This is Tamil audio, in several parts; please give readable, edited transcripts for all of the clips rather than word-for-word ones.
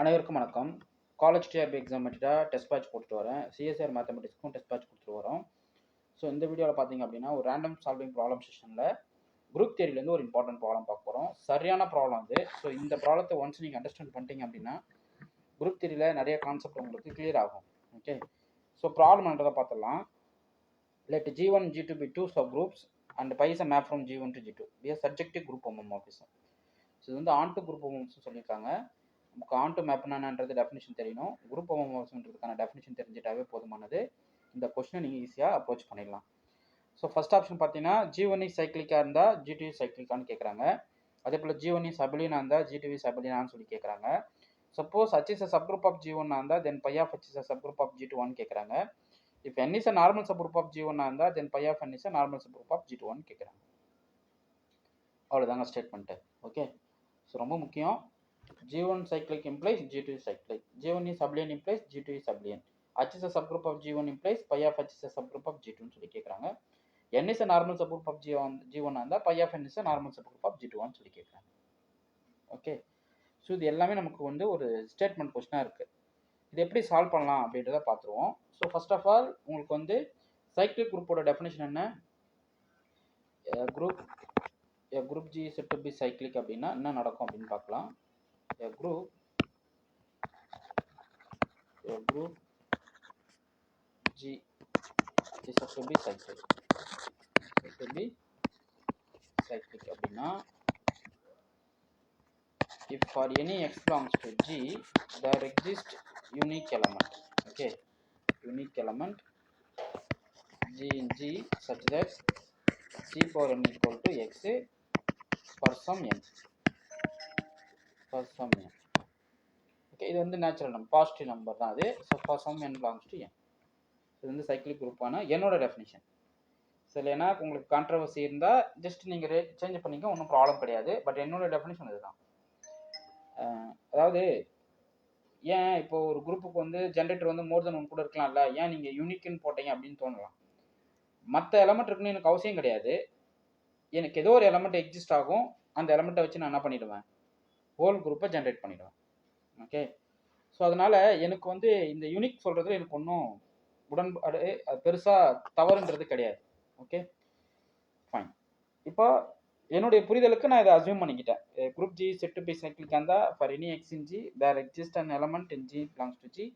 அனைவருக்கும் வணக்கம். College TRB exam material test batch போட்டுட்டு வரேன். சிஎஸ்ஆர் மேத்தமெட்டிக்ஸ்க்கும் டெஸ்ட் பேட்ச் கொடுத்துட்டு வரோம். ஸோ இந்த வீடியோவில் பார்த்தீங்க அப்படின்னா ஒரு ரேண்டம் சால்விங் ப்ராப்ளம் செஷனில் குரூப் தியரிலேருந்து ஒரு இம்பார்ட்டன்ட் ப்ராப்ளம் பார்க்க போகிறோம். சரியான ப்ராப்ளம் அது. ஸோ இந்த ப்ராப்ளத்தை ஒன்ஸ் நீங்கள் அண்டர்ஸ்டாண்ட் பண்ணிட்டீங்க அப்படின்னா குரூப் தியரியில் நிறைய கான்செப்ட் உங்களுக்கு கிளியர் ஆகும். ஓகே, ஸோ ப்ராப்ளம் என்றதை பார்த்துடலாம். Let G1 G2 be two subgroups and pi is a map from G1 to G2 be a subjective group homomorphism. So இது வந்து ஆன்டு குரூப் ஹோமோமார்பிசம் சொல்லியிருக்காங்க. நமக்கு ஆன்டு மேப்னான்றது டெஃபினிஷன் தெரியணும். குரூப் ஹோமோமார்பிசம்ன்றதுக்கான டெஃபினிஷன் தெரிஞ்சிட்டாவே போதுமானது. இந்த கொஸ்டினை நீங்கள் ஈஸியாக அப்ரோச் பண்ணிடலாம். ஸோ ஃபர்ஸ்ட் ஆப்ஷன் பார்த்தீங்கன்னா G1 இஸ் சைக்ளிக்காக இருந்தால் G2 இஸ் சைக்ளிக்கான்னு கேட்குறாங்க. அதே போல் G1 இஸ் அபிலியனாக இருந்தால் G2 இஸ் அபிலியனான்னு சொல்லி கேட்குறாங்க. Suppose H is a subgroup of G1 இருந்தால் தென் pi of H is a subgroup of G2 கேட்குறாங்க. If n is a normal subgroup of G1 இருந்தால் then pi of n is a normal subgroup of G2 கேட்குறாங்க. அவ்வளோதாங்க ஸ்டேட்மெண்ட்டு. ஓகே, ஸோ ரொம்ப முக்கியம். G1 cyclic implies G2 is cyclic. G1 is abelian implies G2 is abelian. H is a subgroup of G1 implies pi of H is a subgroup of G2 சொல்லி கேட்குறாங்க. n is a normal subgroup of G1 இருந்தால் pi of n is a normal subgroup of G2 சொல்லி கேட்குறாங்க. ஓகே, ஸோ இது எல்லாமே நமக்கு வந்து ஒரு ஸ்டேட்மெண்ட் கொஸ்டினாக இருக்குது. இது எப்படி சால்வ் பண்ணலாம் அப்படின்றத பார்த்துருவோம். ஸோ ஃபர்ஸ்ட் ஆஃப் ஆல் உங்களுக்கு வந்து சைக்ளிக் குரூப்போட டெஃபினேஷன் என்ன? Group G set to be cyclic அப்படின்னா என்ன நடக்கும் அப்படின்னு பார்க்கலாம். group G is said to be cyclic. அப்படின்னா if for any x belongs to G there exists unique element. Okay, unique element G in G such that G power n equal to x for some n. Okay, இது வந்து நேச்சுரல் நம்பர், பாசிட்டிவ் நம்பர் தான் அது. So for some n belongs to n. இது வந்து சைக்ளிக் குரூப்பான என்னோட டெஃபினிஷன். ஸோ இல்லைன்னா உங்களுக்கு கான்ட்ரவர்சி இருந்தால் ஜஸ்ட் நீங்கள் சேஞ்ச் பண்ணிக்க, ஒன்றும் ப்ராப்ளம் கிடையாது. பட் என்னோட டெஃபினிஷன் இதுதான். அதாவது ஏன் இப்போ ஒரு குரூப்புக்கு வந்து ஜென்ரேட்டர் வந்து மோர் தென் ஒன் கூட இருக்கலாம்ல, ஏன் நீங்கள் யூனிக்னு போட்டீங்க அப்படின்னு தோணலாம். மற்ற எலமெண்ட் இருக்குன்னு எனக்கு அவசியம் கிடையாது. எனக்கு ஏதோ ஒரு எலமெண்ட் எக்ஸிஸ்ட் ஆகும், அந்த எலமெண்ட்டை வச்சு நான் என்ன பண்ணிவிடுவேன், ஹோல் குரூப்பை ஜென்ரேட் பண்ணிவிடுவேன். ஓகே, ஸோ அதனால் எனக்கு வந்து இந்த யூனிக் சொல்கிறதுல எனக்கு ஒன்றும் உடன்பாடு பெருசாக தவறுன்றது கிடையாது. Okay fine. இப்போ என்னுடைய புரிதலுக்கு நான் இதை அசியூம் பண்ணிக்கிட்டேன். Group G set to be cyclic இருந்தால் for any x in G there exist an element in G belongs to G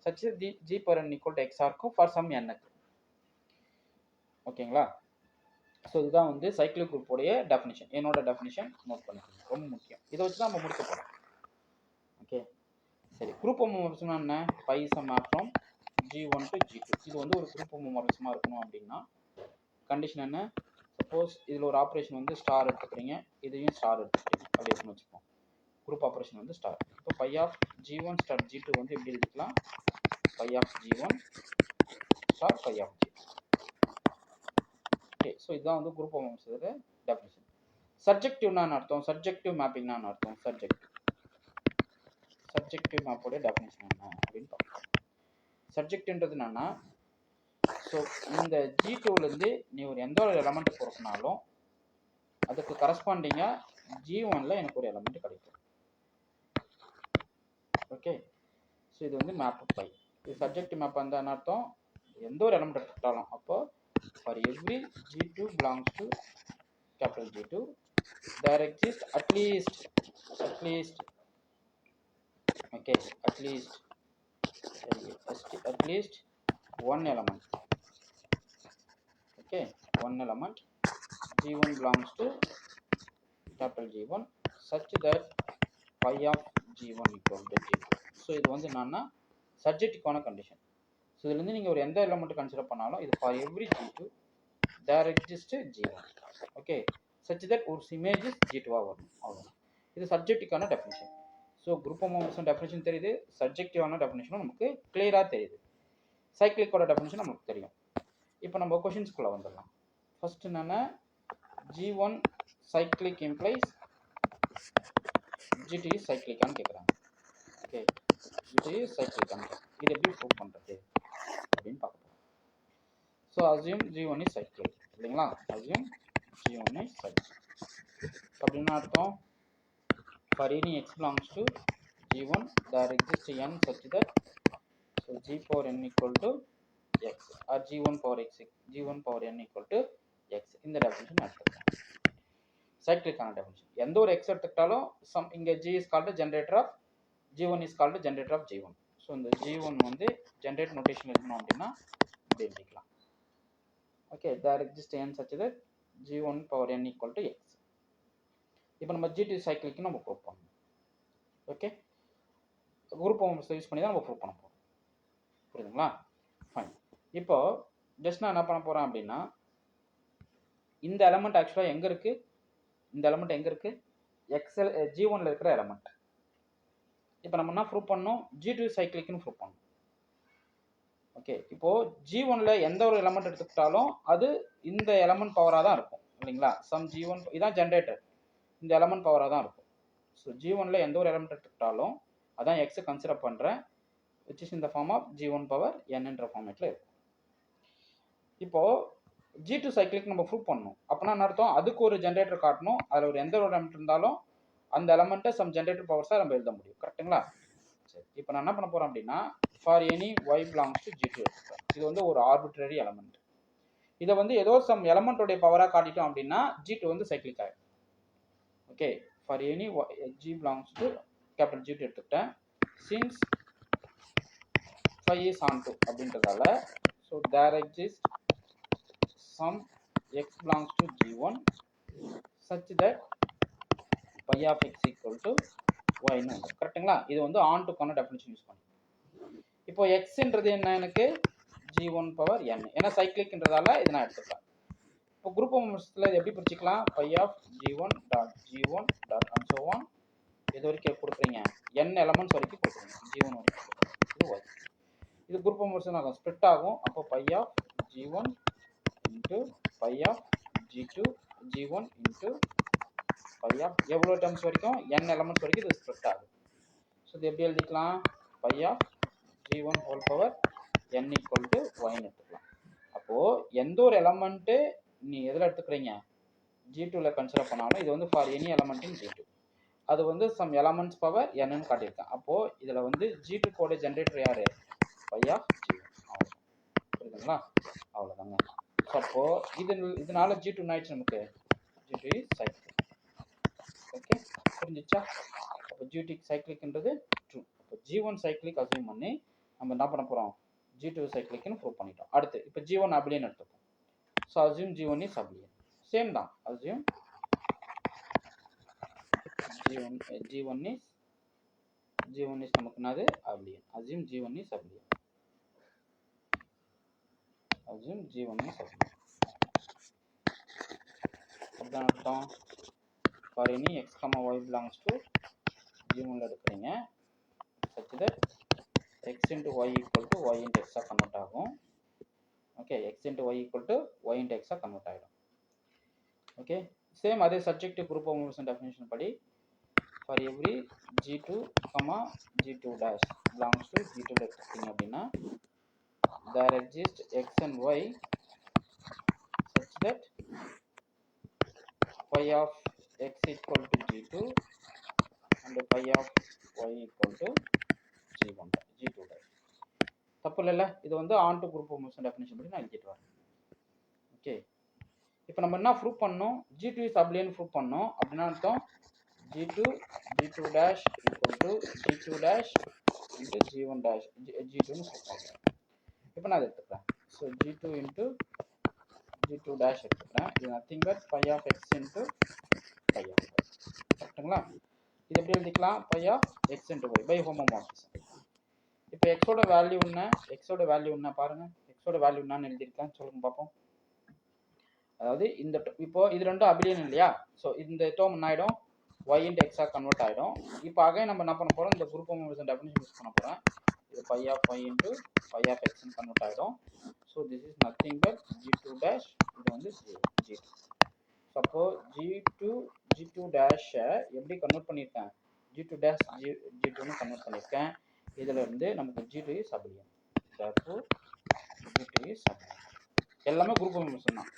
such G power n equal to எக்ஸாக இருக்கும் ஃபார் சம் n-க்கு. ஓகேங்களா? ஸோ இதுதான் வந்து சைக்ளிக் குரூப்போடைய டெஃபினிஷன். என்னோட டெஃபினிஷன் நோட் பண்ணிக்கணும், ரொம்ப முக்கியம். இதை வச்சு தான் நம்ம முடிக்க போகிறோம். ஓகே சரி, குரூப் ஹோமோமார்பிசம்னா என்ன? Phi is a map from G1 to G2. இது வந்து ஒரு குரூப் ஹோமோமார்பிசமாக இருக்கணும் அப்படின்னா கண்டிஷன் என்ன? சப்போஸ் இதில் ஒரு ஆப்ரேஷன் வந்து ஸ்டார் எடுத்துக்கிறீங்க, இதையும் ஸ்டார் எடுத்துக்கிறீங்க அப்படி இருக்குன்னு வச்சுப்போம். குரூப் ஆப்ரேஷன் வந்து ஸ்டார். இப்போ phi of G1 star G2 வந்து எப்படி எடுத்துக்கலாம்? Phi of G1 star phi of G2. Okay, so இதுதான் வந்து குரூப் ஹோமோமார்பிசத்தோட டெஃபினிஷன். சப்ஜெக்டிவ்னா அர்த்தம், சப்ஜெக்டிவ் மேப்பிங்னா அர்த்தம். சப்ஜெக்டிவ் மேப்போட டெஃபினிஷன் என்ன அப்படின்னு பார்க்கலாம். சப்ஜெக்டிவ்ன்றது என்னன்னா, ஸோ இந்த G2லேருந்து நீ ஒரு எந்த ஒரு எலமெண்ட் பொறுத்தினாலும் அதுக்கு கரஸ்பாண்டிங்காக G1ல் எனக்கு ஒரு எலமெண்ட் கிடைக்கும். ஓகே, ஸோ இது வந்து மேப் பை. இது சப்ஜெக்டிவ் மேப் அந்த அர்த்தம், எந்த ஒரு எலமெண்ட் எடுத்துக்கிட்டாலும். அப்போ for every G2 belongs to capital G2 there exist at least okay at least one element. Okay, one element G1 belongs to capital G1 such that pi of G1 equal to G2. So இது வந்து என்னன்னா சப்ஜெக்டிவான கண்டிஷன். ஸோ இதுலேருந்து நீங்கள் ஒரு எந்த எலமெண்ட் கன்சிடர் பண்ணாலும் இது for every G2 there exist G1. Okay, such that ஒரு இமேஜ் G2வாக வரும். அவ்வளோ, இது சப்ஜெக்டிவான definition. So group homomorphism definition தெரியுது, சப்ஜெக்டிவான டெஃபினிஷனும் நமக்கு கிளியராக தெரியுது, சைக்ளிக்கோட டெஃபினிஷன் நமக்கு தெரியும். இப்போ நம்ம கொஷின்ஸ்குள்ளே வந்துடலாம். ஃபர்ஸ்ட் என்னென்னா G1 cyclic implies G2 is சைக்ளிக்கான்னு கேட்குறாங்க. ஓகே, G2 இஸ் சைக்ளிக்கான்னு இது எப்படி ப்ரூவ் பண்ணுறது அப்படின்னு பார்க்க போகிறோம். So assume G1 is cyclic இல்லைங்களா? அசியூம் G1 இஸ் சைக்ளிக் அப்படின்னா அர்த்தம் for any x belongs to G1 there exists n such that so G power n equal to x or G1 power x G1 power n equal to x இந்த definition எடுத்துக்கலாம். சைக்கிளிக்கான definition எந்த ஒரு x எடுத்துக்கிட்டாலும் some இங்க G is called generator of G1 is called generator of G1. So இந்த G1 வந்து ஜென்ரேட் நோட்டேஷன் இருக்கணும் அப்படின்னா இப்படி எழுதிக்கலாம். Okay there exist n such that G1 power n equal to x. இப்போ நம்ம G2 சைக்கிளுக்கு நம்ம ப்ரூவ் பண்ணணும். ஓகே குரூப் ஹோம்ஸ் யூஸ் பண்ணி தான் நம்ம ப்ரூவ் பண்ண போகிறோம். புரியுதுங்களா? ஃபைன். இப்போ ஜஸ்ட் நான் என்ன பண்ண போகிறேன் அப்படின்னா இந்த எலமெண்ட் ஆக்சுவலாக எங்கே இருக்குது? இந்த எலமெண்ட் எங்கே இருக்குது? எக்ஸல் G1ல இருக்கிற எலமெண்ட். இப்போ நம்ம என்ன ப்ரூவ் பண்ணணும்? G2 சைக்கிளுக்குன்னு ப்ரூவ் பண்ணணும். ஓகே இப்போது G1ல எந்த ஒரு எலமெண்ட் எடுத்துக்கிட்டாலும் அது இந்த எலமெண்ட் பவராக தான் இருக்கும் இல்லைங்களா? சம் G1 இதான் ஜென்ரேட்டர், இந்த எலமெண்ட் பவராக தான் இருக்கும். ஸோ G1ல எந்த ஒரு எலமெண்ட் எடுத்துக்கிட்டாலும் அதான் எக்ஸை கன்சிடர் பண்ணுறேன் which is in the form of G1 power n என்ற ஃபார்மேட்டில் இருக்கும். இப்போது G2 சைக்கிளுக்கு நம்ம ப்ரூவ் பண்ணணும். அப்படின்னா என்ன அர்த்தம்? அதுக்கு ஒரு ஜென்ரேட்டர் காட்டணும், அதில் ஒரு எந்த ஒரு எலமெண்ட் இருந்தாலும் அந்த எலமெண்ட்டை சம் ஜென்ரேட்டர் பவர்ஸாக நம்ம எழுத முடியும். கரெக்டுங்களா? சரி இப்போ நான் என்ன பண்ண போகிறேன் அப்படின்னா for any y belongs to G2 எடுத்துக்கிறேன். இது வந்து ஒரு ஆர்பிட்ரரி எலமெண்ட். இதை வந்து ஏதோ சம் எலமெண்ட்டோடைய பவராக காட்டிட்டோம் அப்படின்னா G2 வந்து சைக்கிளிக் ஆகிடும். Okay for any G belongs to capital G2 எடுத்துக்கிட்டேன். சின்ஸ் phi is onto அப்படின்றதால so there exist some x belongs to G1 such that phi of x equal to y ன்னு வந்து கரெக்டுங்களா? இது வந்து ஆன் டுக்கான டெஃபினிஷன் யூஸ் பண்ணி இப்போ எக்ஸ்ன்றது என்ன? எனக்கு G1 பவர் n ஏன்னா சைக்கிளிக்ன்றதால இது நான் எடுத்துக்கலாம். இப்போ குரூப் மெம்பர்ஸில் இது எப்படி பிரிச்சுக்கலாம்? phi of G1 dot G1 dot and so on இது வரைக்கும் கொடுக்குறீங்க n எலமெண்ட்ஸ் வரைக்கும் கொடுக்குறீங்க G1 வரைக்கும் இது y. இது குரூப் மெம்பர்ஸ் நான் ஸ்ப்ளிட் ஆகும். அப்போ phi of G1 into phi of G2 G1 into phi of எவ்வளோ டேர்ம்ஸ் வரைக்கும் n எலமெண்ட்ஸ் வரைக்கும் இது ஸ்ப்ளிட் ஆகும். ஸோ இது எப்படி எழுதிக்கலாம்? phi of G1 whole power n equal to ஒய்ன்னு எடுத்துக்கலாம். அப்போது எந்த ஒரு எலமெண்ட்டு நீ எதில் எடுத்துக்கிறீங்க G2ல கன்சிடர் பண்ணாலும் இது வந்து for any element in G2 அது வந்து சம் எலமெண்ட்ஸ் பவர் என்னன்னு காட்டியிருக்கேன். அப்போது இதில் வந்து G2 கோட ஜென்ரேட்டர் யார்? phi of G1. அவ்வளோ புரியுதுங்களா? அவ்வளோதாங்க. ஸோ அப்போது இதனால G2 ஆயிடுச்சு நமக்கு G2 இஸ் சைக்கிள். ஓகே புரிஞ்சிச்சா? அப்போ G2 சைக்கிளிக்ன்றது ட்ரூ. அப்போ G1 சைக்கிளிக் அசியூம் பண்ணி நம்ம என்ன பண்ண போகிறோம்? G2 சைக்கிளிக்னு ப்ரூவ் பண்ணிட்டோம். அடுத்து இப்போ G1 அப்ளியன் எடுத்துப்போம். So assume G1 is abelian. Same தான். அசியூம் G1 இஸ் நமக்கு என்னது? Abelian. Assume G1 is abelian. Assume G1 is abelian. அப்படிதான் அர்த்தம். For any x, y belongs to G1ல எடுக்கிறீங்க such that x into y equal to y into x convert ஆகும். Okay x into y equal to y into x convert ஆகிடும். ஓகே சேம் அதே subjective group of moves definition படி for every G2, G2 dash belongs to G2ல எடுத்துக்கிட்டீங்க அப்படின்னா there exist x and y such that phi of x equal to G2 and phi of y equal to G2 dash. தப்பு இல்லைல்ல? இது வந்து onto group of moves definition படி நான் எழுதிட்டு வரேன். ஓகே இப்போ நம்ம என்ன ப்ரூவ் பண்ணோம்? G2 இஸ் அப்ளியன் ப்ரூவ் பண்ணோம். அப்படின்னா அர்த்தம் G2 dash equal to G2 dash into G1 dash G2ன்னு ப்ரூவ் பண்ணுறேன். இப்போ நான் அதை எடுத்துக்கிறேன். So G2 into G2 dash எடுத்துக்கிறேன். இது nothing but phi of x into phi of y. கரெக்டுங்களா? இது எப்படி எழுதிக்கலாம்? phi of x into y by homomorphism. இப்போ எக்ஸோட வேல்யூ என்ன பாருங்க. எக்ஸோட வேல்யூ என்னன்னு எழுதிருக்கேன் சொல்லுங்க பார்ப்போம். அதாவது இந்த இப்போ இது ரெண்டும் அபிலியன் இல்லையா? ஸோ இந்த டேர்ம் என்ன ஆகிடும்? y into x கன்வெர்ட் ஆகிடும். இப்போ அகைன் நம்ம என்ன பண்ண போகிறோம்? இந்த group of moves definition use பண்ண போகிறேன். இது phi of y into phi of x convert ஆகிடும். So this is nothing but G2 dash இது வந்து G2. சப்போ G2 டேஷை எப்படி கன்வெர்ட் பண்ணியிருக்கேன்? G2 dash G2ன்னு கன்வெர்ட் பண்ணியிருக்கேன். இதில் இருந்து நமக்கு G2 is abelian. G2 is abelian. எல்லாமே குரூப் ஆஃப் மூவ்ஸ் தான்.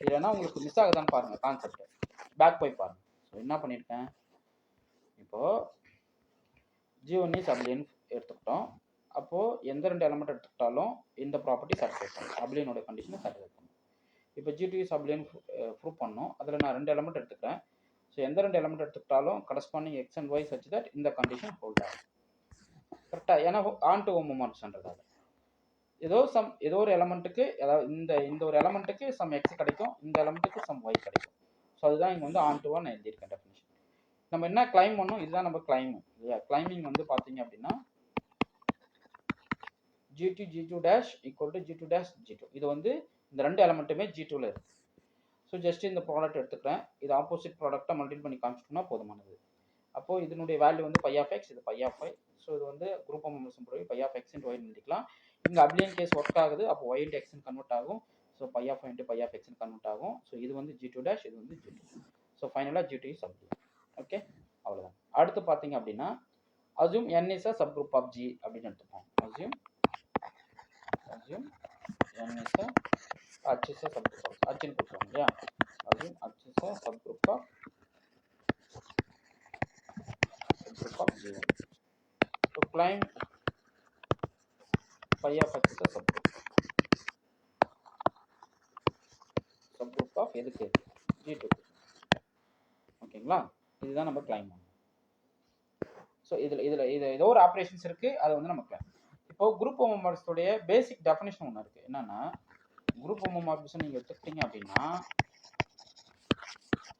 இல்லைன்னா உங்களுக்கு மிஸ் ஆகுதான்னு பாருங்கள் கான்செப்ட். பேக் போய் பாருங்கள். ஸோ என்ன பண்ணியிருக்கேன்? இப்போது G1 is abelian எடுத்துக்கிட்டோம். அப்போது எந்த 2 எலமெண்ட் எடுத்துக்கிட்டாலும் இந்த ப்ராப்பர்ட்டி சாட்டிஸ்ஃபை பண்ணும், அபிலியனோட கண்டிஷனை சாட்டிஸ்ஃபை பண்ணும். இப்போ G2 is abelian ப்ரூவ் பண்ணோம். அதில் நான் 2 எலமெண்ட் எடுத்துக்கிறேன். ஸோ எந்த 2 எலமெண்ட் எடுத்துக்கிட்டாலும் corresponding x and y such that இந்த கண்டிஷன் ஹோல்ட் ஆகும். கரெக்டாக, ஏன்னா ஆன் டு ஹோமோமார்பிசம்ன்றதால ஏதோ ஒரு எலமெண்ட்டுக்கு, அதாவது இந்த ஒரு எலமெண்ட்டுக்கு சம் எக்ஸ் கிடைக்கும், இந்த எலமெண்ட்டுக்கு சம் ஒய் கிடைக்கும். ஸோ அதுதான் இங்கே வந்து ஆன் டுவாக நான் எழுதியிருக்கேன் டெஃபினிஷன். நம்ம என்ன கிளைம் பண்ணோம், இதுதான் நம்ம கிளைம் இல்லையா. கிளைமிங் வந்து பார்த்தீங்க அப்படின்னா G2 G2 dash equal to G2 dash G2. இது வந்து இந்த 2 எலமெண்ட்டுமே G2ல இருக்கு. ஸோ ஜஸ்ட் இந்த ப்ராடக்ட் எடுத்துக்கிறேன், இது ஆப்போசிட் ப்ராடக்டாக மல்டிபிள் பண்ணி காமிச்சிட்டோம்னா போதுமானது. அப்போது இதனுடைய வேல்யூ வந்து பை ஆஃப் எக்ஸ், இது பை ஆஃப் ஒய். ஸோ இது வந்து குரூப் ஆஃப் மெம்பர்ஸ் போய் பை ஆஃப் எக்ஸ் இன்ட்டு ஒய்னு எழுதிக்கலாம். இங்கே அப்ளியன் கேஸ் ஒர்க் ஆகுது, அப்போ ஒய் இன்ட்டு எக்ஸ்னு கன்வெர்ட் ஆகும். So phi of y into phi of எக்ஸ்னு கன்வெர்ட் ஆகும். ஸோ இது வந்து G2 டேஷ், இது வந்து G2. ஸோ ஃபைனலாக G2 இஸ் அப்ளியன். ஓகே, அவ்வளோதான். அடுத்து பார்த்தீங்க அப்படின்னா assume n is a subgroup of G அப்படின்னு எடுத்துப்போம். Assume n is a H is a subgroup of H ன்னு கொடுத்துருவோம் இல்லையா. assume H is a subgroup of G1. To claim phi of H is a subgroup of எதுக்கு G2. ஓகேங்களா, இதுதான் நம்ம கிளைம் பண்ணணும். ஸோ இதில் ஏதோ ஒரு ஆப்ரேஷன்ஸ் இருக்குது, அதை வந்து நம்ம கிளைம். இப்போ குரூப் ஹோமோமார்பிஸோடைய பேசிக் டெஃபினிஷன் ஒன்று இருக்குது. என்னன்னா குரூப் ஹோமோமார்பிசம் நீங்கள் எடுத்துக்கிட்டீங்க அப்படின்னா,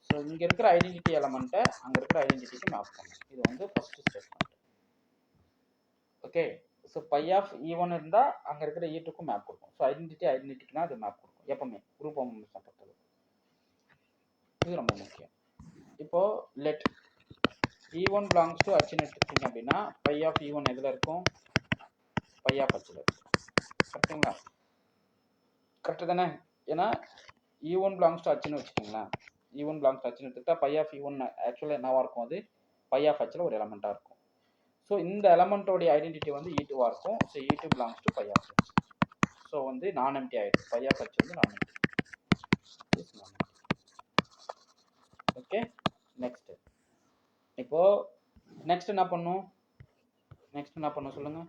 ஸோ இங்கே இருக்கிற ஐடென்டிட்டி எலமெண்ட்டை அங்கே இருக்கிற ஐடென்டிட்டிக்கு மேப் பண்ணணும். இது வந்து first statement. Okay, so phi of E1 இருந்தால் அங்கே இருக்கிற E2க்கும் மேப் கொடுக்கும். ஸோ ஐடென்டிட்டிக்குனா அது மேப் கொடுக்கும் எப்பவுமே குரூப் ஹோமோமார்பிசம் பொறுத்தது. இது ரொம்ப முக்கியம். இப்போது let E1 belongs to H ன்னு எடுத்துக்கிட்டீங்க அப்படின்னா பை ஆஃப் E1 எதில் இருக்கும், பை ஆஃப் Hல இருக்கும். கரெக்டுங்களா, கரெக்டு தானே. ஏன்னா E1 belongs to Hன்னு வச்சுக்கோங்களேன். E1 belongs to Hன்னு எடுத்துக்கிட்டா பை ஆஃப் E1 ஆக்சுவலாக என்னவா இருக்கும், அது பை ஆஃப் Hல ஒரு எலமெண்ட்டாக இருக்கும். ஸோ இந்த எலமெண்ட்டோடைய ஐடென்டிட்டி வந்து E2வாக இருக்கும். So E2 belongs to phi of H. So வந்து நான் எம்டி ஆகிடும், பை ஆஃப் H வந்து நான் எம்டி. Okay, next. இப்போது நெக்ஸ்ட் என்ன பண்ணும் சொல்லுங்கள்.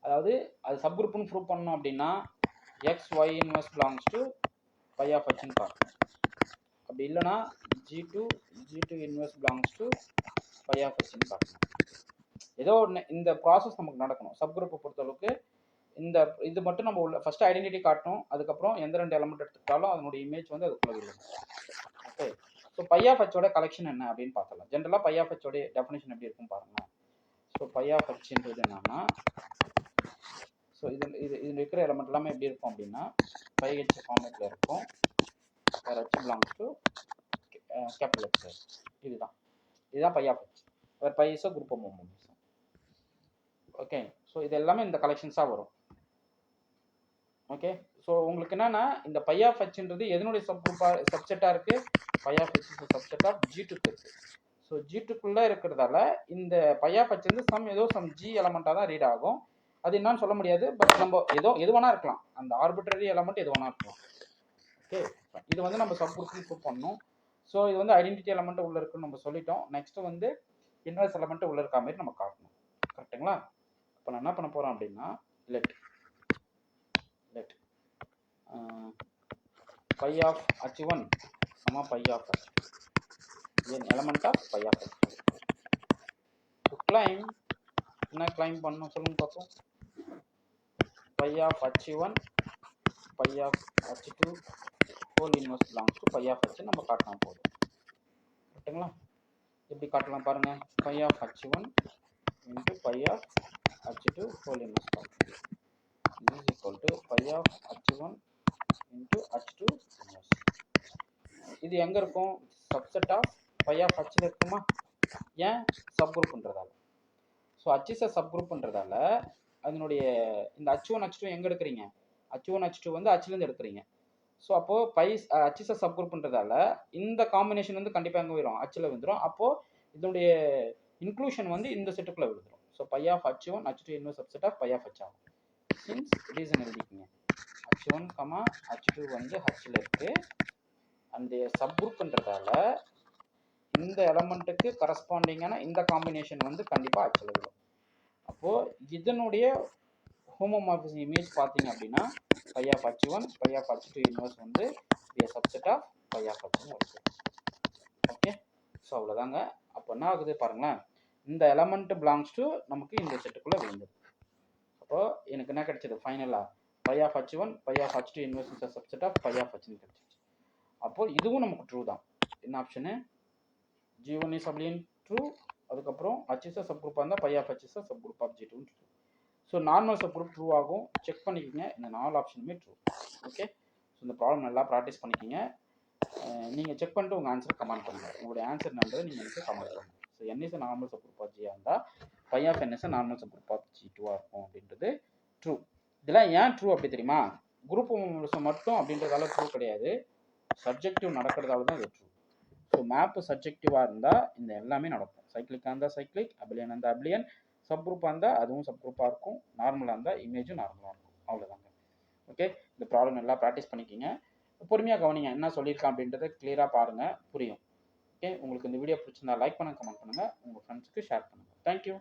அதாவது அது சப்குரூப்னு ப்ரூவ் பண்ணணும் அப்படின்னா x y inverse belongs to phi of Hன்னு பார்க்கணும். அப்படி இல்லைனா G2 inverse belongs to phi of Hன்னு பார்க்கணும். ஏதோ ஒன்று இந்த ப்ராசஸ் நமக்கு நடக்கணும். சப்குரூப்பை பொறுத்தளவுக்கு இது மட்டும் நம்ம உள்ள ஃபர்ஸ்ட் ஐடென்டிட்டி காட்டணும். அதுக்கப்புறம் எந்த 2 எலமெண்ட் எடுத்துக்கிட்டாலும் அதனுடைய இமேஜ் வந்து அதுக்குள்ள விழும். ஓகே, ஸோ பை ஆஃப் Hோட கலெக்ஷன் என்ன அப்படின்னு பார்க்கலாம். ஜென்ரலாக பை ஆஃப் Hோட டெஃபினேஷன் எப்படி இருக்கும் பாருங்க. ஸோ பை ஆஃப் Hன்றது என்னன்னா, ஸோ இது இருக்கிற எலமெண்ட் எல்லாமே எப்படி இருக்கும் அப்படின்னா பை H ஃபார்மேட்டில் இருக்கும். வேறு H belongs to capital H. இதுதான் பை ஆஃப் H. வேறு phi is group of homomorphism. Okay, so இது எல்லாமே இந்த கலெக்ஷன்ஸாக வரும். ஓகே, ஸோ உங்களுக்கு என்னன்னா இந்த பை ஆஃப் Hன்றது எதனுடைய சப்செட்டாக இருக்குது, phi of H is subset of G2க்கு இருக்குது. ஸோ G2க்குள்ளே இருக்கிறதால இந்த பை ஆஃப் H வந்து ஏதோ சம் G எலமெண்ட்டாக தான் ரீட் ஆகும். அது என்னன்னு சொல்ல முடியாது. பட் நம்ம எது வேணா இருக்கலாம், அந்த ஆர்பிட்ரரி எலமெண்ட் எது வேணா இருக்கலாம். ஓகே, இது வந்து நம்ம சப் குரூப்னு ப்ரூவ் பண்ணணும். ஸோ இது வந்து ஐடென்டிட்டி எலமெண்ட் உள்ள இருக்குன்னு நம்ம சொல்லிட்டோம். நெக்ஸ்ட் வந்து இன்வெர்ஸ் எலமெண்ட் உள்ள இருக்க மாதிரி நம்ம காட்டணும். கரெக்டுங்களா. இப்போ நான் என்ன பண்ண போகிறோம் அப்படின்னா let phi of H1 phi of H element of phi of H. To claim என்ன கிளைம் பண்ணணும் சொல்லுங்க பார்ப்போம். Phi of H1 phi of H2 whole inverse belongs to phi of H நம்ம காட்டலாம் போதும். கரெக்டுங்களா. எப்படி காட்டலாம் பாருங்க. Phi of H1 into phi of H2 whole inverse belongs is equal to phi of H1 into H2 inverse. இது எங்கே இருக்கும், சப்செட் ஆஃப் பை ஆஃப் Hல இருக்குமா. ஏன், சப் குரூப்ன்றதால. ஸோ H இஸ் சப் குரூப்ன்றதால அதனுடைய இந்த H1 H2 எங்கே எடுக்கிறீங்க, H1 H2 வந்து Hலேருந்து எடுக்கிறீங்க. ஸோ அப்போது H இஸ் சப் குரூப்ன்றதால இந்த காம்பினேஷன் வந்து கண்டிப்பாக எங்கே வரும், Hல வந்துடும். அப்போது இதனுடைய இன்க்ளூஷன் வந்து இந்த செட்டுக்குள்ளே விழுந்துடும். So phi of H1 H2 இன்னும் subset of phi of H ஆகும். சின்ஸ் ரீசன் எழுதிக்கிங்க, H1, H2 வந்து Hல இருக்குது. அந்த சப் குரூப்ன்றதால இந்த எலமெண்ட்டுக்கு கரஸ்பாண்டிங்கான இந்த காம்பினேஷன் வந்து கண்டிப்பாக அச்சில் விடும். அப்போது இதனுடைய ஹோமோமார்பிசம் இமேஜ் பார்த்தீங்க அப்படின்னா phi of h1 phi of h2 inverse வந்து a subset of phi of h1 வருது. ஓகே, ஸோ அவ்வளோதாங்க. அப்போ என்ன ஆகுது பாருங்களேன், இந்த எலமெண்ட் பிலாங்ஸ் டு நமக்கு இந்த செட்டுக்குள்ளே விழுந்தது. அப்போது எனக்கு என்ன கிடைச்சது ஃபைனலாக phi of h1 phi of h2 inverse is subset of phi of h1 கிடைச்சிச்சு. அப்போது இதுவும் நமக்கு ட்ரூ தான். என்ன ஆப்ஷனு? g1 இஸ் அப்படின் ட்ரூ. அதுக்கப்புறம் h இஸ் சப் குரூப்பாக இருந்தால் phi of h is subgroup of g2 true. So normal subgroup true ஆகும். செக் பண்ணிக்கோங்க, இந்த 4 ஆப்ஷனுமே ட்ரூ. ஓகே, ஸோ இந்த ப்ராப்ளம் நல்லா ப்ராக்டிஸ் பண்ணிக்கிங்க. நீங்கள் செக் பண்ணிட்டு உங்கள் ஆன்சரை கமெண்ட் பண்ணுங்கள். உங்களுடைய ஆன்சர் என்னன்றது நீங்கள் எனக்கு கமெண்ட் பண்ணுங்கள். So n is normal subgroup of g இருந்தால் phi of n is normal subgroup of g2 இருக்கும் அப்படின்றது ட்ரூ. இதெல்லாம் ஏன் ட்ரூ அப்படி தெரியுமா? குரூப் மட்டும் அப்படின்றதால ட்ரூ கிடையாது, சப்ஜெக்டிவ் நடக்கிறதால தான் இது ட்ரூ. ஸோ மேப்பு சப்ஜெக்டிவாக இருந்தால் இந்த எல்லாமே நடக்கும். சைக்ளிக்காக இருந்தால் சைக்ளிக், அபிலியன் இருந்தால் அபிலியன், சப் குரூப்பாக இருந்தால் அதுவும் சப் குரூப்பாக இருக்கும், நார்மலாக இருந்தால் இமேஜும் நார்மலாக இருக்கும். அவ்வளோதாங்க. ஓகே, இந்த ப்ராப்ளம் நல்லா ப்ராக்டிஸ் பண்ணிக்கிங்க. பொறுமையாக கவனிங்க, என்ன சொல்லியிருக்கான் அப்படின்றத கிளியராக பாருங்கள், புரியும். ஓகே, உங்களுக்கு இந்த வீடியோ பிடிச்சிருந்தா லைக் பண்ணுங்கள், கமெண்ட் பண்ணுங்கள், உங்கள் ஃப்ரெண்ட்ஸுக்கு ஷேர் பண்ணுங்கள். தேங்க்யூ.